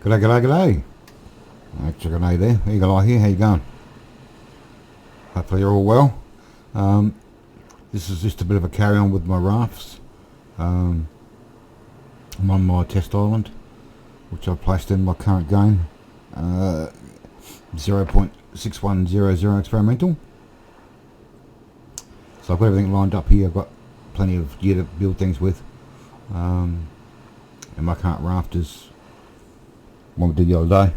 G'day, g'day, g'day. Chicken A there. Eagle Eye here. How you going? Hopefully you're all well. This is just a bit of a carry on with my rafts. I'm on my test island, which I've placed in my current game. 0.6100 experimental. So I've got everything lined up here. I've got plenty of gear to build things with. And my current raft is one we did the other day.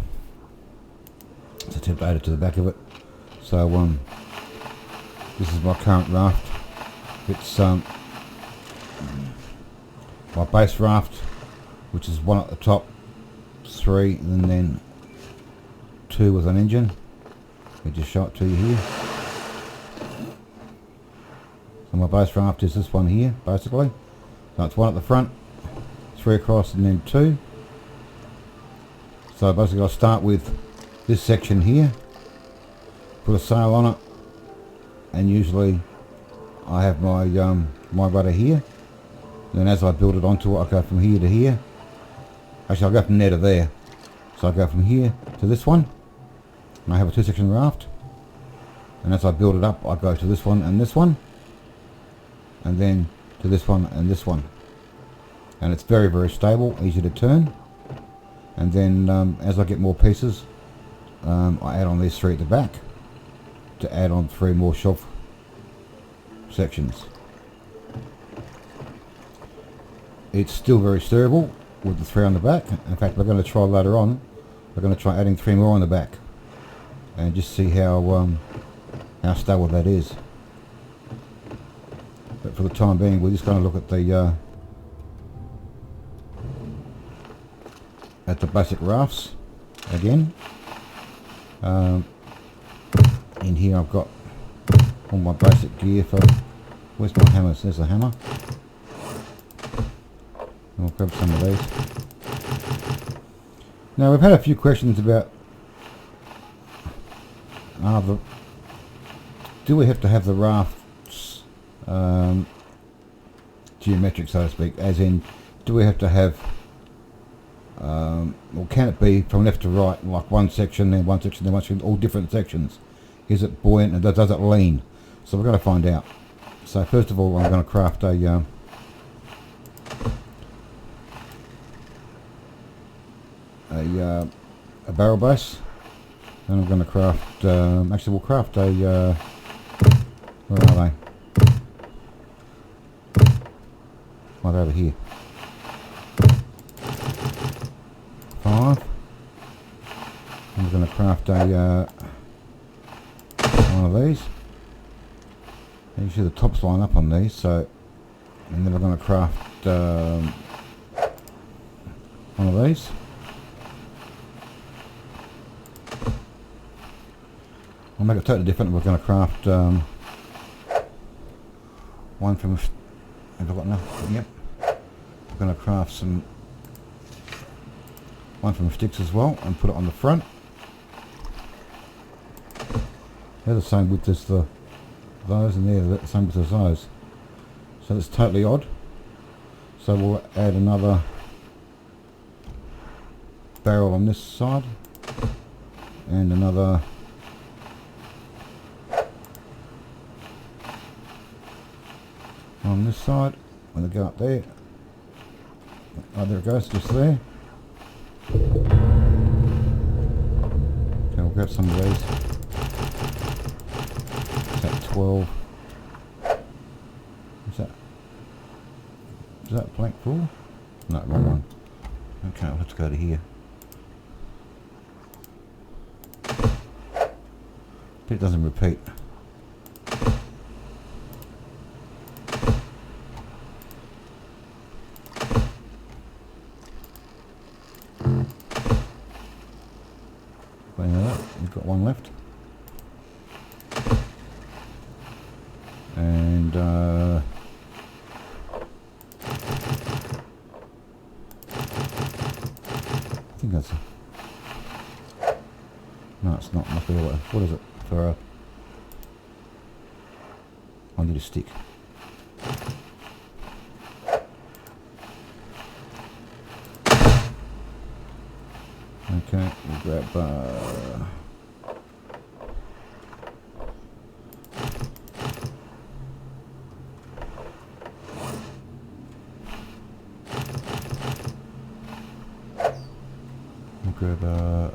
It's a tip added to the back of it. So this is my current raft. It's my base raft, which is one at the top, 3, and then 2 with an engine. I just show it to you here. So my base raft is this one here, basically. So it's 1 at the front, 3 across, and then 2. So basically I'll start with this section here, put a sail on it, and usually I have my my rudder here. Then as I build it onto it, I go from here to here. Actually, I'll go from there to there. So I go from here to this one, and I have a 2-section raft. And as I build it up, I go to this one, and then to this one and this one. And it's very, very stable, easy to turn. And then as I get more pieces, I add on these 3 at the back to add on 3 more shelf sections. It's still very steerable with the 3 on the back. In fact, we're going to try later on. We're going to try adding 3 more on the back and just see how stable that is. But for the time being, we're just going to look at the basic rafts again. In here I've got all my basic gear for... Where's my hammers? There's the hammer. I'll grab some of these. Now we've had a few questions about do we have to have the rafts geometric, so to speak, as in do we have to have or can it be from left to right, like one section, then one section, then one section, all different sections? Is it buoyant and does it lean? So we're going to find out. So first of all, I'm going to craft a barrel base, and I'm going to craft. Actually, we'll craft a. Where are they? Right over here. 5. I'm going to craft a one of these. And you see the tops line up on these, so, and then we're going to craft one of these. I'll make it totally different. We're going to craft one from. Have I got enough? Yep. We're going to craft one from sticks as well and put it on the front. They're the same width as those, and they're the same width as those. So that's totally odd. So we'll add another barrel on this side and another on this side. When they go up there, oh, there it goes, just there. Okay, we'll grab some of these. Is that 12? Is that blank full? No, wrong one. Okay, I'll have to go to here. But it doesn't repeat. We've got one left, and I think that's no, it's not. Must be what is it for? I need a stick. Okay, we'll grab a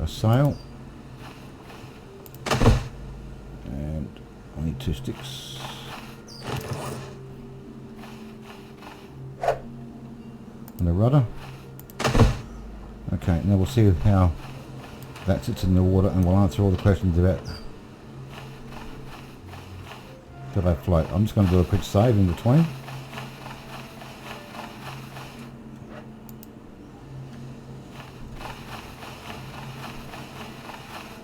sail, and I need 2 sticks. And a rudder. Okay, now we'll see how that sits in the water, and we'll answer all the questions about do they float. I'm just going to do a quick save in between.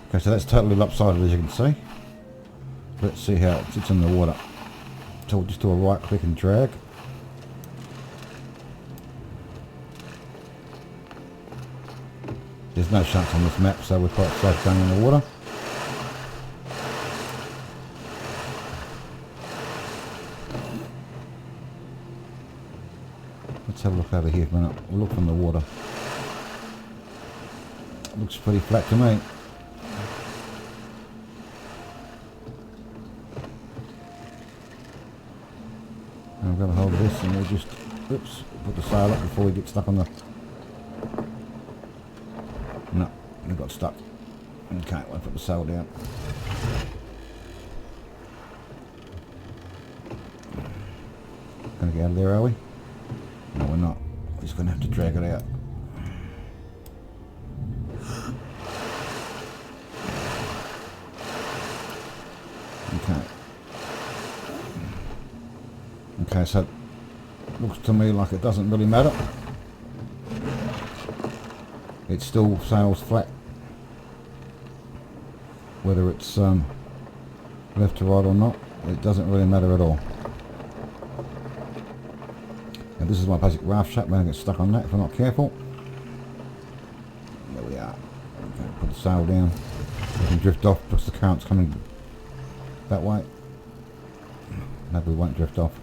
Okay, so that's totally lopsided, as you can see. Let's see how it sits in the water. So we'll just do a right click and drag. There's no sharks on this map, so we're quite safe going in the water. Let's have a look over here for a minute. We'll look from the water. It looks pretty flat to me. And I'm going to hold this, and we'll just, oops, put the sail up before we get stuck on the... No, we got stuck. Okay, we'll put the sail down. Gonna get out of there, are we? No, we're not. We're just gonna have to drag it out. Okay. Okay, so it looks to me like it doesn't really matter. It still sails flat, whether it's left to right or not. It doesn't really matter at all. And this is my basic raft shape. We're going to get stuck on that if we're not careful. There we are. Okay, put the sail down. We can drift off because the current's coming that way. Maybe we won't drift off.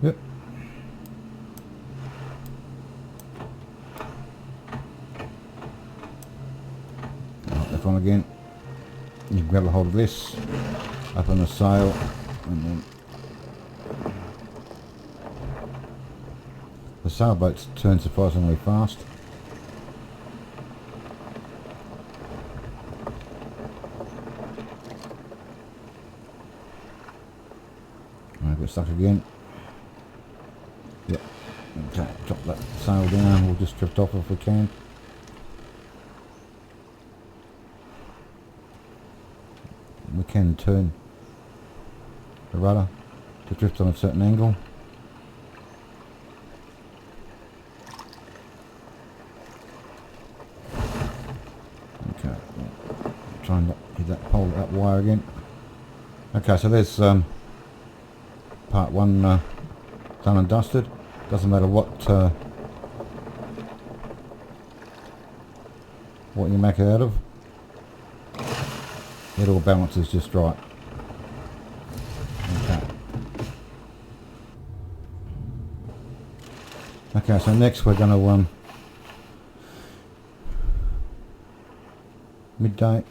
Yep. Back on again. You can grab a hold of this, open the sail, and then the sailboats turn surprisingly fast. Alright, we're stuck again. Yep. Okay, drop that sail down. We'll just drift off if we can. We can turn the rudder to drift on a certain angle. Okay, try and not hit that pole, that wire again. Okay, so there's part 1 done and dusted. Doesn't matter what you make it out of. It all balances just right. Okay. Okay, so next we're going to midday.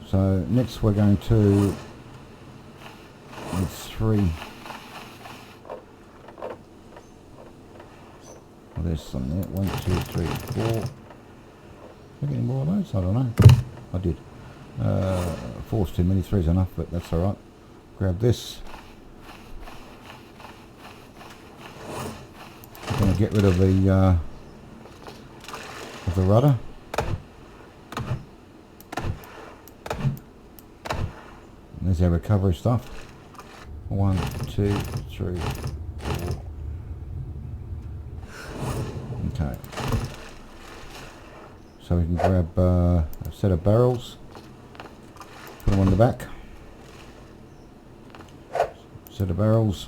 So next we're going to, it's 3. Well, there's some there. 1, 2, 3, 4. Did I get any more of those? I don't know. I did. 4's too many, 3's enough, but that's alright. Grab this. I'm going to get rid of the rudder. And there's our recovery stuff. 1, 2, 3, 4. Okay. So we can grab a set of barrels, put them on the back, set of barrels,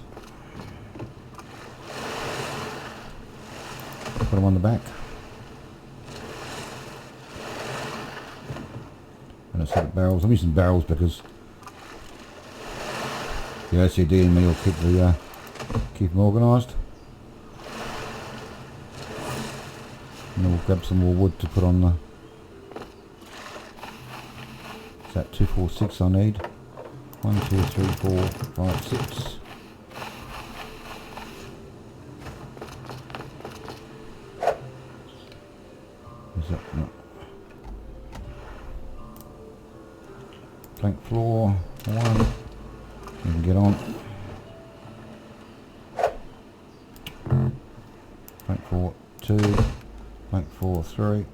put them on the back, and a set of barrels. I'm using barrels because The OCD in me will keep them organised. And then we'll grab some more wood to put on the... Is that 2, 4, 6 I need? 1, 2, 3, 4, 5, 6. Is that no? Plank floor 1. You can get on. Plank floor 2. Plank floor 3.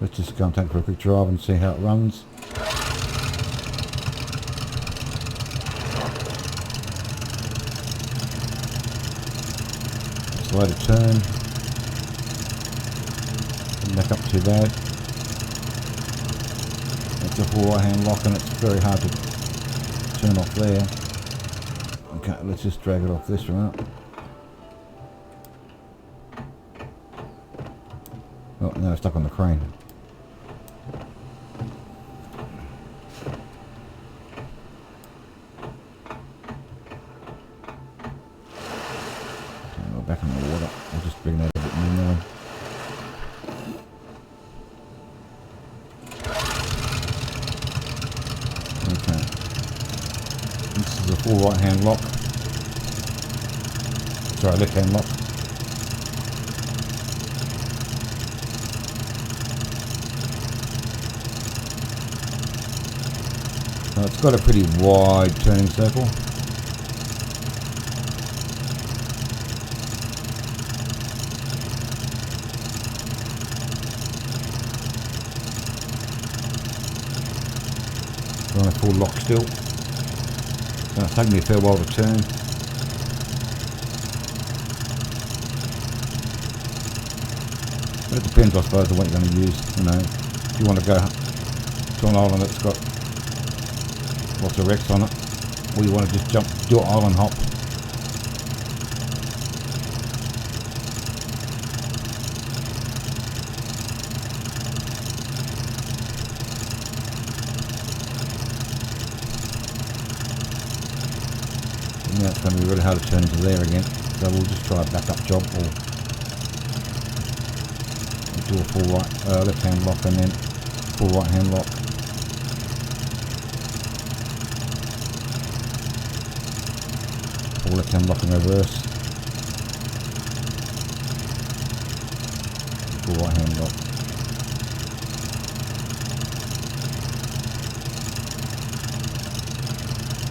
Let's just go and take it for a quick drive and see how it runs. Slow to turn. Doesn't back up too bad. It's a full right hand lock and it's very hard to turn off there. Okay, let's just drag it off this route. Oh, now it's stuck on the crane. Back in the water. I'll just bring that a bit more now. Okay. This is a full right hand lock. Sorry, left hand lock. So it's got a pretty wide turning circle. On a full lock still. So it's taking me a fair while to turn. But it depends, I suppose, on what you're going to use. You know, if you want to go to an island that's got lots of wrecks on it, or you want to just do an island hop. Now it's going to be really hard to turn into there again, so we'll just try a backup job or do a full right, left hand lock and then full right hand lock. Full left hand lock in reverse. Full right hand lock.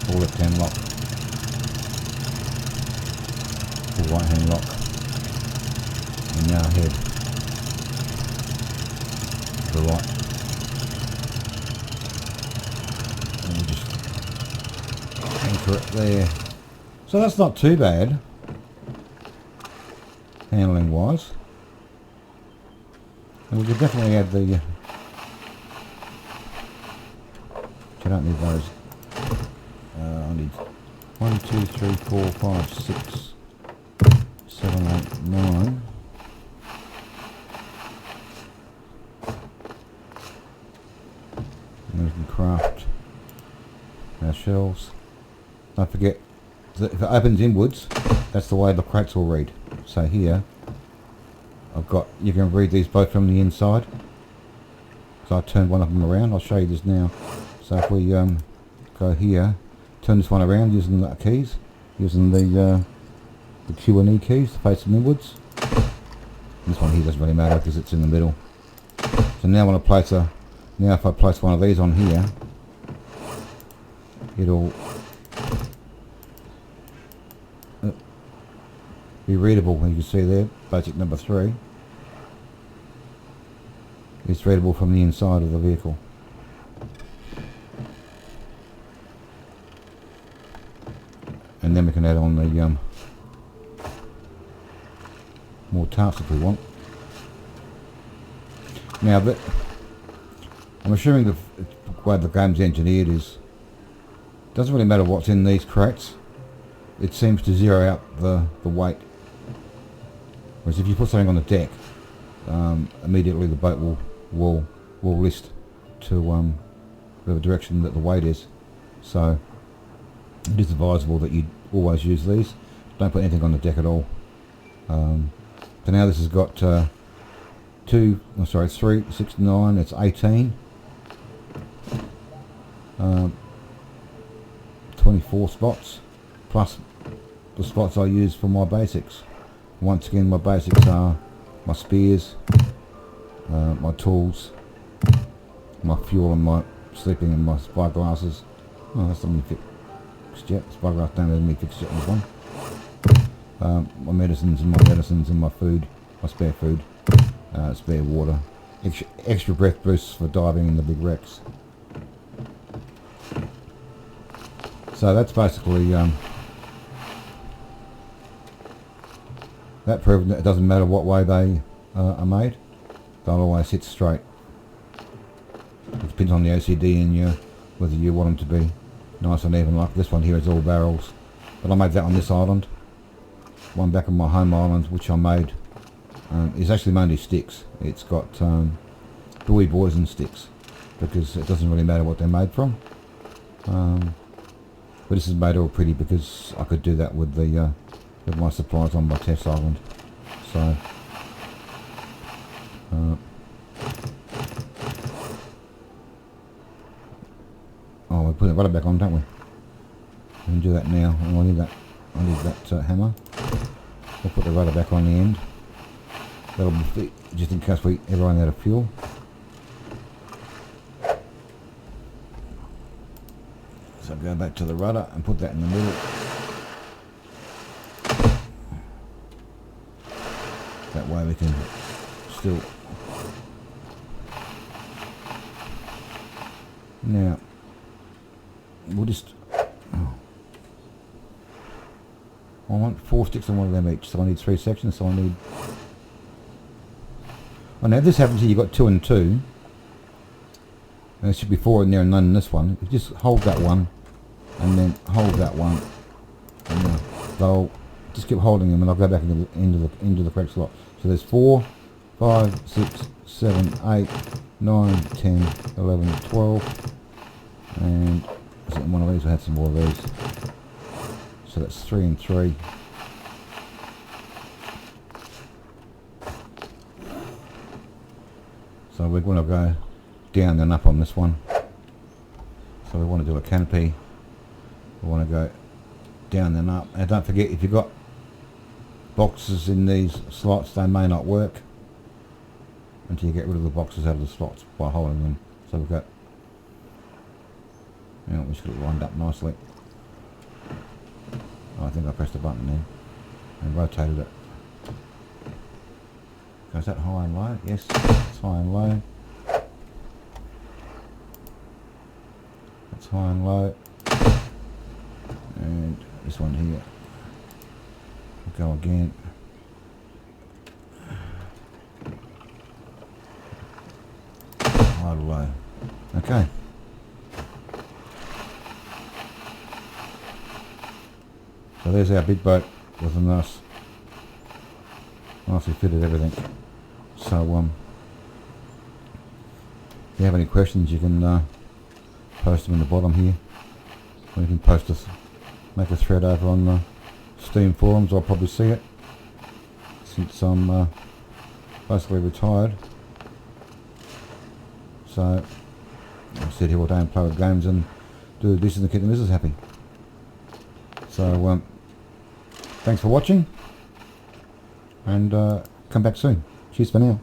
Full left hand lock. Full right hand lock. And now head to the right. And we'll just anchor it there. So that's not too bad, handling wise. And we could definitely add the, I don't need those. I need 1, 2, 3, 4, 5, 6, 7, 8, 9. And we can craft our shelves. Don't forget, if it opens inwards, that's the way the crates will read. So here, I've got, you can read these both from the inside. So I turned one of them around, I'll show you this now. So if we go here, turn this one around using the keys, using the Q and E keys to face them inwards. This one here doesn't really matter because it's in the middle. So now when I place now if I place one of these on here, it'll be readable. You can see there, basic number 3. It's readable from the inside of the vehicle. And then we can add on the more tasks if we want. Now that I'm assuming the way the game's engineered is, doesn't really matter what's in these crates. It seems to zero out the weight. Whereas if you put something on the deck, immediately the boat will list to whatever direction that the weight is. So it is advisable that you always use these. Don't put anything on the deck at all. So now this has got 3, 6, 9, it's 18. 24 spots, plus the spots I use for my basics. Once again, my basics are my spears, my tools, my fuel and my sleeping and my spyglasses. Oh, that's not me fixed yet. Spyglass don't have me fixed yet in this one. My medicines and my food, my spare food, spare water, extra breath boosts for diving in the big wrecks. So that's basically that proving that it doesn't matter what way they are made, they'll always hit straight. It depends on the OCD in you, whether you want them to be nice and even. Like this one here is all barrels, but I made that on this island. One back on my home island, which I made, is actually mainly sticks. It's got buoy buoys and sticks, because it doesn't really matter what they're made from. But this is made all pretty because I could do that with the with my supplies on my test island. So oh, we put the rudder back on, don't we? We can do that now. And I need that hammer. We'll put the rudder back on the end. That'll be just in case we ever run out of fuel. So go back to the rudder and put that in the middle. That way we can still... Now, we'll just... Oh. I want 4 sticks on one of them each, so I need 3 sections, so I need... Oh, now if this happens here, you've got 2 and 2. And there should be 4 in there and none in this one. You just hold that one, and then hold that one, and they'll just keep holding them, and I'll go back into the correct slot. So there's 4, 5, 6, 7, 8, 9, 10, 11, 12, and one of these. I had some more of these. So that's 3 and 3. So we're going to go down and up on this one. So we want to do a canopy. We want to go down and up. And don't forget, if you've got boxes in these slots, they may not work until you get rid of the boxes out of the slots by holding them. So we've got, you know, we just got it lined up nicely. Oh, I think I pressed the button there and rotated it. So is that high and low? Yes, it's high and low. That's high and low. And this one here. We'll go again. High to low. Okay. So there's our big boat with a nicely fitted everything. So if you have any questions, you can post them in the bottom here. Or you can post us, make a thread over on the Steam forums. I'll probably see it since I'm basically retired. So I'll sit here all day and play with games and do the dishes and keep the missus happy. So thanks for watching, and come back soon. Cheers for now.